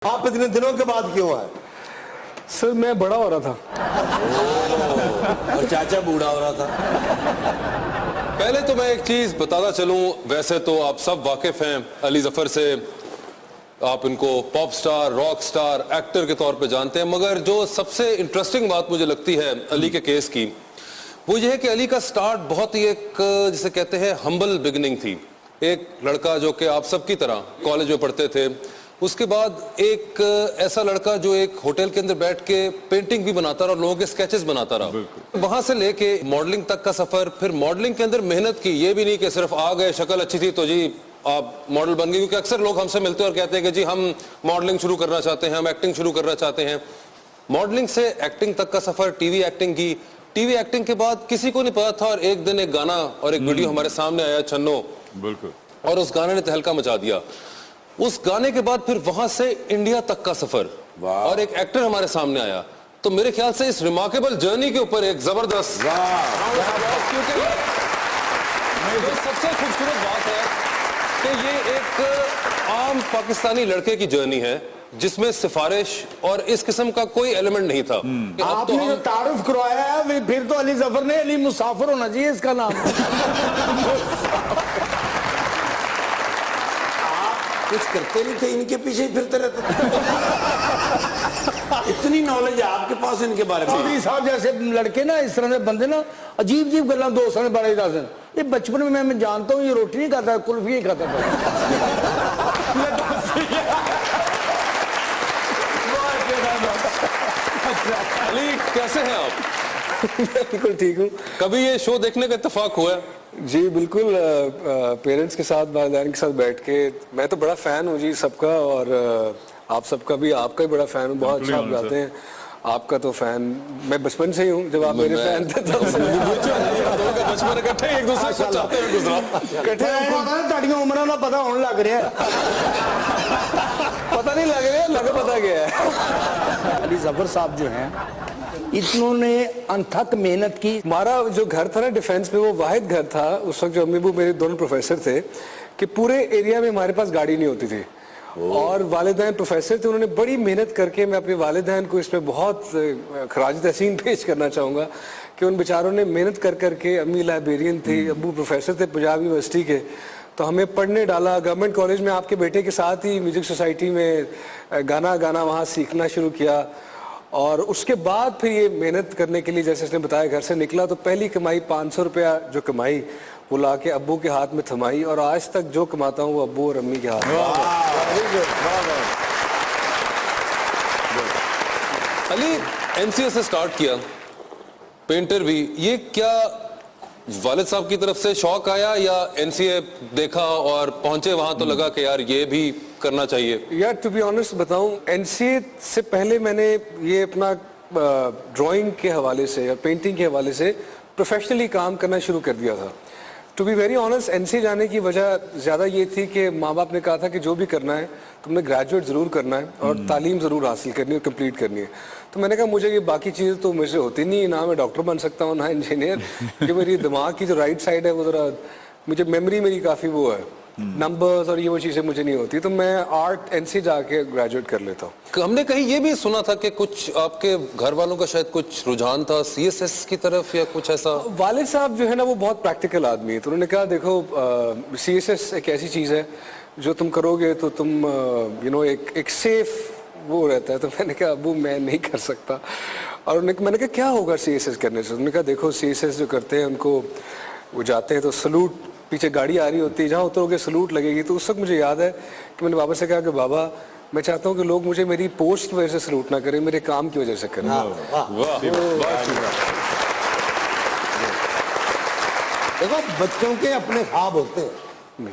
आप इतने दिनों के बाद क्यों आए? सर मैं बड़ा हो रहा था और चाचा बूढ़ा हो रहा था। पहले तो मैं एक चीज बताना चलूं, वैसे तो आप सब वाकिफ हैं अली जफर से, आप इनको pop star, rock star, actor के तौर पे जानते हैं, मगर जो सबसे इंटरेस्टिंग बात मुझे लगती है अली के केस की, वो ये है कि अली का स्टार्ट बहुत ही एक, जिसे कहते हैं, हम्बल बिगिनिंग थी। एक लड़का जो कि आप सबकी तरह कॉलेज में पढ़ते थे, उसके बाद एक ऐसा लड़का जो एक होटल के अंदर बैठ के पेंटिंग भी बनाता रहा और लोगों के स्केचेस बनाता रहा। वहां से लेके मॉडलिंग तक का सफर, फिर मॉडलिंग के अंदर मेहनत की, ये भी नहीं कि सिर्फ आ गए, शक्ल अच्छी थी तो जी आप मॉडल बन गए, क्योंकि अक्सर लोग हमसे मिलते हैं और कहते हैं कि जी हम मॉडलिंग शुरू करना चाहते हैं, हम एक्टिंग शुरू करना चाहते हैं। मॉडलिंग से एक्टिंग तक का सफर, टीवी एक्टिंग की, टीवी एक्टिंग के बाद किसी को नहीं पता था और एक दिन एक गाना और एक वीडियो हमारे सामने आया, छन्नो, बिल्कुल, और उस गाने ने तहलका मचा दिया। उस गाने के बाद फिर वहां से इंडिया तक का सफर और एक एक्टर हमारे सामने आया। तो मेरे ख्याल से इस रिमार्केबल जर्नी के ऊपर एक जबरदस्त, क्योंकि जो सबसे खूबसूरत बात है कि ये एक आम पाकिस्तानी लड़के की जर्नी है जिसमें सिफारिश और इस किस्म का कोई एलिमेंट नहीं था। आपने जो तारुफ करवाया है फिर तो अली जफर ने अली मुसाफिर होना चाहिए इसका नाम। कुछ करते नहीं थे, इनके पीछे ही फिरते रहते थे। इतनी नॉलेज है आपके पास इनके बारे में। चौधरी साहब जैसे लड़के ना, इस तरह से बंदे ना, अजीब अजीब गल्ला दोस्तों ने बड़े दस। ये बचपन में मैं जानता हूँ ये रोटी नहीं खाता, कुल्फी ही खाता था। अली कैसे हैं आप? बिल्कुल ठीक हूँ। कभी ये शो देखने का इत्तेफाक हुआ है? जी बिल्कुल, पेरेंट्स के साथ, वालिदैन के साथ बैठ के, मैं तो बड़ा फ़ैन हूँ जी सबका, और आप सबका भी, आपका भी बड़ा फ़ैन हूँ, बहुत अच्छा आप गाते हैं। आपका तो फ़ैन मैं बचपन से ही हूँ, जब आप मेरे फ़ैन थे तब से। बचपन इकट्ठे एक दूसरे को चाहते हैं गुजरा, इकट्ठे ताड़ियां उम्र ना पता होने लग रहा है। पता नहीं लग रहा है, लगा पता गया है। अली जफर साहब जो हैं, इन्होंने अनथक मेहनत की। हमारा जो घर था ना डिफेंस में, वो वाहिद घर था उस वक्त, जो अम्मी अबू मेरे दोनों प्रोफेसर थे, कि पूरे एरिया में हमारे पास गाड़ी नहीं होती थी, और वालिदैन प्रोफेसर थे। उन्होंने बड़ी मेहनत करके, मैं अपने वालिदैन को इसमें बहुत खराज तहसीन पेश करना चाहूँगा कि उन बेचारों ने मेहनत कर करके, अम्मी लाइब्रेरियन थी, अब्बू प्रोफेसर थे पंजाब यूनिवर्सिटी के, तो हमें पढ़ने डाला। गवर्नमेंट कॉलेज में आपके बेटे के साथ ही म्यूजिक सोसाइटी में गाना गाना वहाँ सीखना शुरू किया, और उसके बाद फिर ये मेहनत करने के लिए, जैसे इसने बताया, घर से निकला तो पहली कमाई 500 रुपया जो कमाई वो ला के अब्बू के हाथ में थमाई, और आज तक जो कमाता हूँ वो अब्बू और अम्मी के हाथ में। अली एनसीए से स्टार्ट किया, पेंटर भी, ये क्या वालिद साहब की तरफ से शौक आया या एनसीए देखा और पहुंचे वहां तो लगा कि यार ये भी करना चाहिए? यार टू बी ऑनेस्ट बताऊं, एनसीए से पहले मैंने ये अपना ड्राइंग के हवाले से या पेंटिंग के हवाले से प्रोफेशनली काम करना शुरू कर दिया था। To be very honest, NCA जाने की वजह ज़्यादा ये थी कि माँ बाप ने कहा था कि जो भी करना है तुमने ग्रेजुएट ज़रूर करना है और तालीम ज़रूर हासिल करनी है, कंप्लीट करनी है। तो मैंने कहा मुझे ये बाकी चीज़ें तो मुझसे होती नहीं, ना मैं डॉक्टर बन सकता हूँ ना इंजीनियर, क्योंकि मेरी दिमाग की जो राइट साइड है वो ज़रा, मुझे मेमोरी मेरी काफ़ी वो है, नंबर्स और ये वो चीज़ें मुझे नहीं होती, तो मैं आर्ट एनसीए जाके ग्रेजुएट कर लेता हूँ। हमने कहीं ये भी सुना था कि कुछ आपके घर वालों का शायद कुछ रुझान था सीएसएस की तरफ या कुछ ऐसा? वालिद साहब जो है ना वो बहुत प्रैक्टिकल आदमी है, तो उन्होंने कहा देखो सीएसएस एक ऐसी चीज़ है जो तुम करोगे तो तुम यू नो एक सेफ वो रहता है। तो मैंने कहा अबू मैं नहीं कर सकता, और मैंने कहा क्या होगा सीएसएस करने से? उन्होंने कहा देखो सीएसएस जो करते हैं उनको, वो जाते हैं तो सलूट, पीछे गाड़ी आ रही होती है, जहाँ उतरोगे सलूट लगेगी। तो उस वक्त मुझे याद है कि मैंने बाबा से कहा कि बाबा मैं चाहता हूँ कि लोग मुझे मेरी पोस्ट की वजह से सलूट ना करें, मेरे काम की वजह से करें। देखो बच्चों के अपने ख्वाब होते हैं,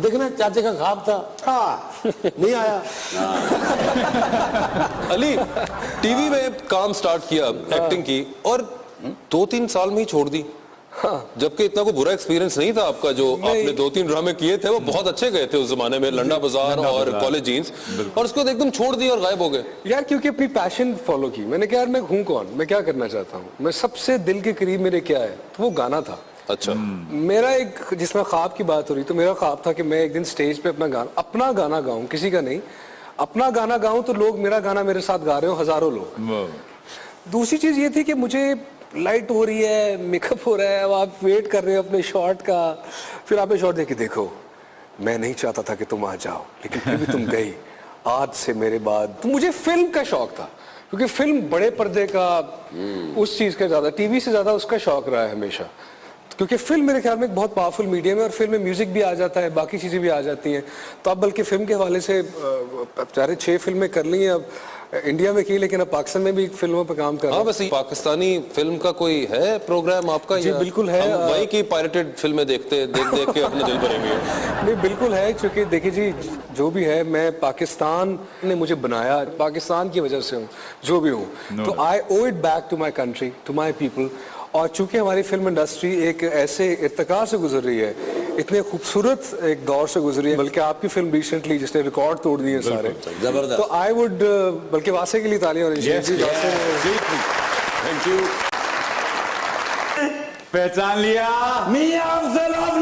देखना चाचे का ख्वाब था, नहीं आया। अली टीवी में काम स्टार्ट किया एक्टिंग की, और 2-3 साल में ही छोड़ दी। हाँ, जबकि इतना कोई बुरा एक्सपीरियंस नहीं था आपका, जो आपने 2-3 ड्रामे किए थे वो बहुत अच्छे गए थे उस जमाने में, लंडा बाजार और कॉलेज जीन्स, और उसको एकदम छोड़ दिया और गायब हो गए। यार क्योंकि अपनी पैशन फॉलो की। मैंने कहा यार मैं हूँ कौन, मैं क्या करना चाहता हूँ, मैं सबसे दिल के करीब मेरे क्या है, तो वो गाना था। अच्छा, मेरा एक, जिसमें ख्वाब की बात हो रही, तो मेरा ख्वाब था कि मैं एक दिन स्टेज पे अपना गाना गाऊं, किसी का नहीं, अपना गाना गाऊं तो लोग मेरा गाना मेरे साथ गा रहे हो, हजारों लोग। दूसरी चीज ये थी कि मुझे लाइट हो रही है, मेकअप हो रहा है, अब आप वेट कर रहे हो अपने शॉट का, फिर आपने शॉट देखे, देखो मैं नहीं चाहता था कि तुम आ जाओ लेकिन फिर भी तुम गई, आज से मेरे बाद। तो मुझे फिल्म का शौक था, क्योंकि फिल्म बड़े पर्दे का, उस चीज का ज्यादा, टीवी से ज्यादा उसका शौक रहा है हमेशा, क्योंकि फिल्म मेरे ख्याल में एक बहुत पावरफुल मीडियम है और फिल्म में म्यूजिक भी आ जाता है, बाकी चीजें भी आ जाती हैं। तो अब बल्कि फिल्म के हवाले से सारे 6 फिल्में कर ली हैं अब इंडिया में की, लेकिन अब पाकिस्तान में भी फिल्मों पर काम कर रहे हैं। वैसे पाकिस्तानी फिल्म का कोई है प्रोग्राम आपका? जी बिल्कुल है। हम वही की पायरेटेड फिल्में देख देख के अपने दिल भरे हुए हैं। नहीं बिल्कुल है, क्योंकि देखिए जी जो भी है, मैं पाकिस्तान ने मुझे बनाया, पाकिस्तान की वजह से हूँ जो भी हूँ, तो I owe it back to my country, to my people. और चूंकि हमारी फिल्म इंडस्ट्री एक ऐसे इर्तिका से गुजर रही है, इतने खूबसूरत एक दौर से गुजरी है, बल्कि आपकी फिल्म रिसेंटली जिसने रिकॉर्ड तोड़ दिए सारे, जबरदस्त। तो आई वुड, बल्कि वासे के लिए तालियां होनी चाहिए। Thank you. पहचान लिया? मियां अफजल ऑफ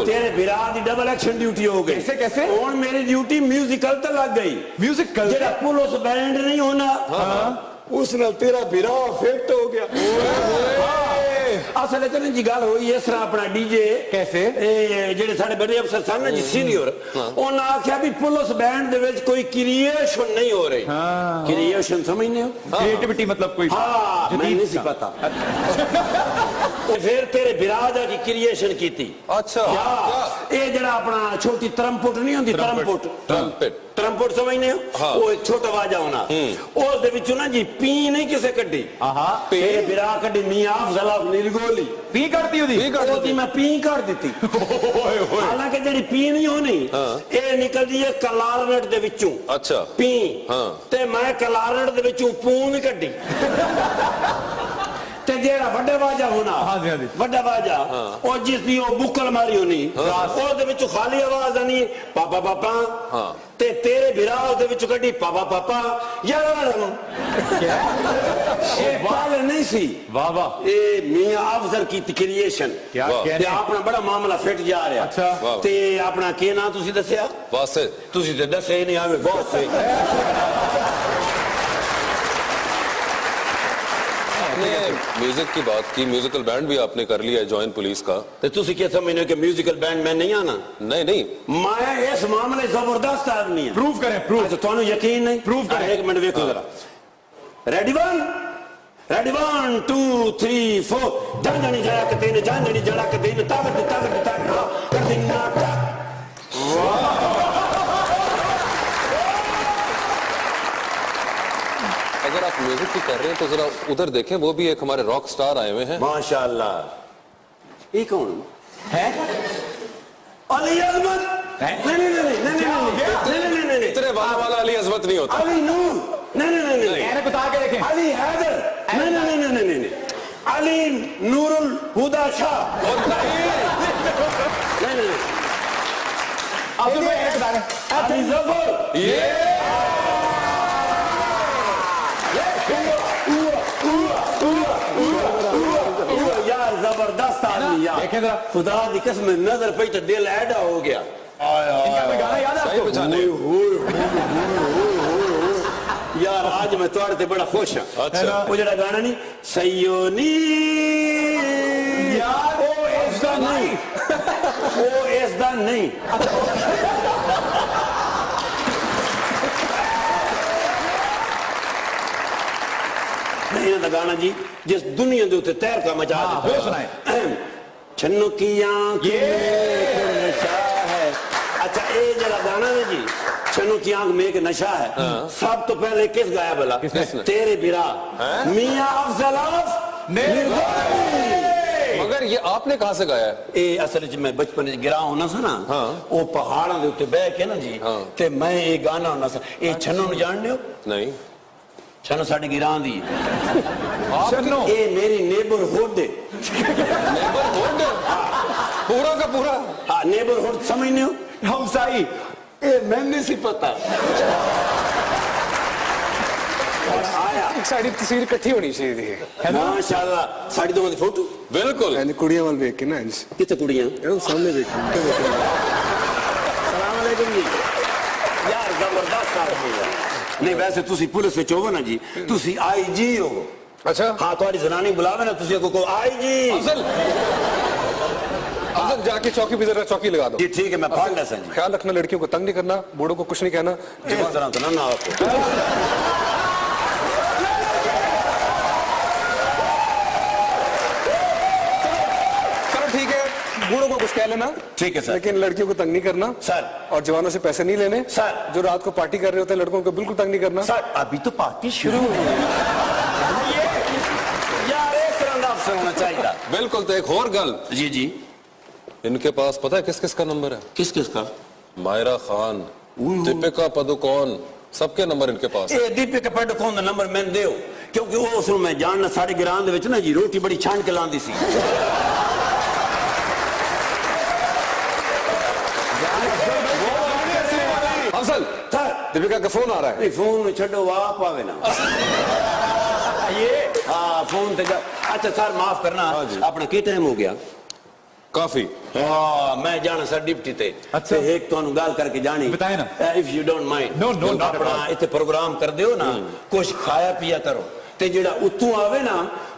तेरे बिरा दी डबल एक्शन ड्यूटी हो गई। कैसे कैसे? और मेरी ड्यूटी म्यूजिकल तक लग गई। म्यूजिकल? जेड़ा पुलिस बैंड नहीं होना, उस नाल तेरा बिरा फिट हो गया। असल च जी गल हुई इस तरह, अपना डीजे कैसे? जेडे साडे बड़े अफसर सन जी सीनियर, उन्हें आख्या भी पुलिस बैंड दे विच कोई क्रिएशन नहीं हो रही। क्रिएशन समझने हो? क्रिएटिविटी मतलब कोई? हाँ, मैं नहीं सी पता। फिर तेरे बिराजा की क्रिएशन की थी। अच्छा, ये जरा अपना छोटी तरमपुट नहीं होती, तरमपुट, ट्रम्पेट, तरमपुट समझने हो? हाँ। वो एक छोटा वाजा होना, उस दे विचों ना जी पी नहीं किसे कड्डी, तेरे बिरा कड्डी मियां अफजल ऑफ निर्गोली। पी करती ओदी मैं पी कर दी। हालांकि जेडी पी नहीं होनी, ये निकलदी है कलारनेट दे विचों। अच्छा, पी, हाँ। ते मैं कलारनेट दे विचों पू नहीं कड्डी। ते जेड़ा वड्डा वाजा होना, वड्डा वाजा, और जिसदी ओ बुक्कल मारी होनी, ओ दे विचों खाली आवाज आनी पापा पापा, ते तेरे बिरा दे विचों कड्डी पापा पापा। यार ये पाल नहीं सी। वाह वाह, ये मियां अफजल की क्रिएशन। क्या ते कहने? अपना बड़ा मामला फिट जा रहा। अच्छा। ते अपना के ना तुसी दसया? वासे। तुसी ते दसे ही नहीं, आवे बहुत से। आपने म्यूजिक की बात की, म्यूजिकल बैंड भी आपने कर लिया है ज्वाइन पुलिस का। ते तुसी क्या समझने कि म्यूजिकल बैंड में नहीं आना? नहीं नहीं, मैं इस मामले जबरदस्त आदमी है। प्रूव करें, प्रूव। अच्छा, तुहानू यकीन नहीं? प्रूव करें। एक मिनट देखो जरा। Ready one, ready 1 2 3 4। जानी जड़क दिन, जानी जड़क दिन, ताकत ताकत ताकत कर दिन नाटा। अगर आप म्यूजिक की कर रहे हैं तो जरा उधर देखें, वो भी एक हमारे रॉक स्टार आए हुए हैं। माशाअल्लाह। ये कौन है? अली अजमत? नहीं नहीं नहीं नहीं नहीं नहीं, इतने वाला अली अजमत नहीं होता। अली नूर? नहीं नहीं नहीं, ऐसे बता के देखें। अली हैदर? नहीं नहीं नहीं नहीं नहीं, अली नूरुल हुदा शाह? नहीं नहीं, अब्दुल भाई ऐसे बता रहे। अली जफर? ये यार जबरदस्त आदमी यार। देखें जरा। खुदा की कसम, नजर पे तो दिल ऐडा हो गया। इनका कोई गाना याद है सही आपको? पहचाने। यार आज मैं तुम्हारे से बड़ा खुश हूं। अच्छा। वो जरा गाना नहीं, सयोनी यार ओ इसदा नहीं, ओ इसदा नहीं। नहीं ना गाना जी जिस दुनिया के उत्ते तैर का मचा हाँ, वो सुनाए। छन्नू की आंख में नशा है। अच्छा, ये जरा गाना है जी, छन्नू की आंख में एक नशा है। सब तो पहले किस गाया भला? किसने? तेरे बिरा मियां अफजल ऑफ निर्गोली। मगर ये आपने कहां से गाया है? ये असल च मैं बचपन च गिरा होना सा ना, वो पहाड़ों के उत्ते बह के ना जी, ते मैं ये गाना होना सा। ये छन्नू नूं जानदे हो? नहीं। छन्नू साडी गिरां दी छन्नू? ये मेरी नेबरहुड है। नेबरहुड पूरा का पूरा? हाँ, नेबरहुड समझने हो? हमसाई? ये मैं नहीं सी पता। और आया एक साड़ी तस्वीर इकट्ठी होनी चाहिए थी माशाल्लाह साड़ी दोवां दी फोटो बिल्कुल एंड कुड़ियां वाल देख के ना इंज किथे कुड़ियां ये सामने देखो सलाम अलैकुम जी यार जबरदस्त आदमी है नहीं वैसे तुसी पुलिस विच होवो ना जी तुसी आईजी हो अच्छा हाँ थोड़ी जनानी बुलावे ना तुसी को आईजी अफजल अफजल जाके चौकी पे जरा चौकी लगा दो जी ठीक है मैं फाड़ ला सर ख्याल रखना लड़कियों को तंग नहीं करना बूढ़ों को कुछ नहीं कहना इस तरह तो ना आपको चलो ठीक है बूढ़ों को कुछ कह लेना ठीक है सर लेकिन लड़कियों को तंग नहीं करना सर और जवानों से पैसे नहीं लेने सर जो रात को पार्टी कर रहे होते हैं लड़कों को बिल्कुल तंग नहीं करना सर अभी तो पार्टी शुरू हुई है यार एक तरह का अफसर होना चाहिए बिल्कुल तो एक और गल जी जी इनके पास पता है किस किस का नंबर है किस किस का मायरा खान दीपिका पादुकोण सबके नंबर इनके पास ए दीपिका पादुकोण दा नंबर मैं देओ क्योंकि वो उसनु मैं जानना सारे गिरान दे विच ना जी रोटी बड़ी छान के लांदी सी अफजल सर दीपिका का फोन आ रहा है नहीं फोन छड्डो आप आवे ना ये हाँ फोन ते अच्छा सर माफ करना अपना के टाइम हो गया काफी हाँ मैं जाना सर डिप्टी ते अच्छा। ते एक तुहानू गल करके जानी बताए ना। If you don't mind No, not at अपना all. इत्थे प्रोग्राम कर दियो ना कुछ खाया पिया करो ते जेड़ा उत्तों आवे ना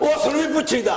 उस भी पुछीदा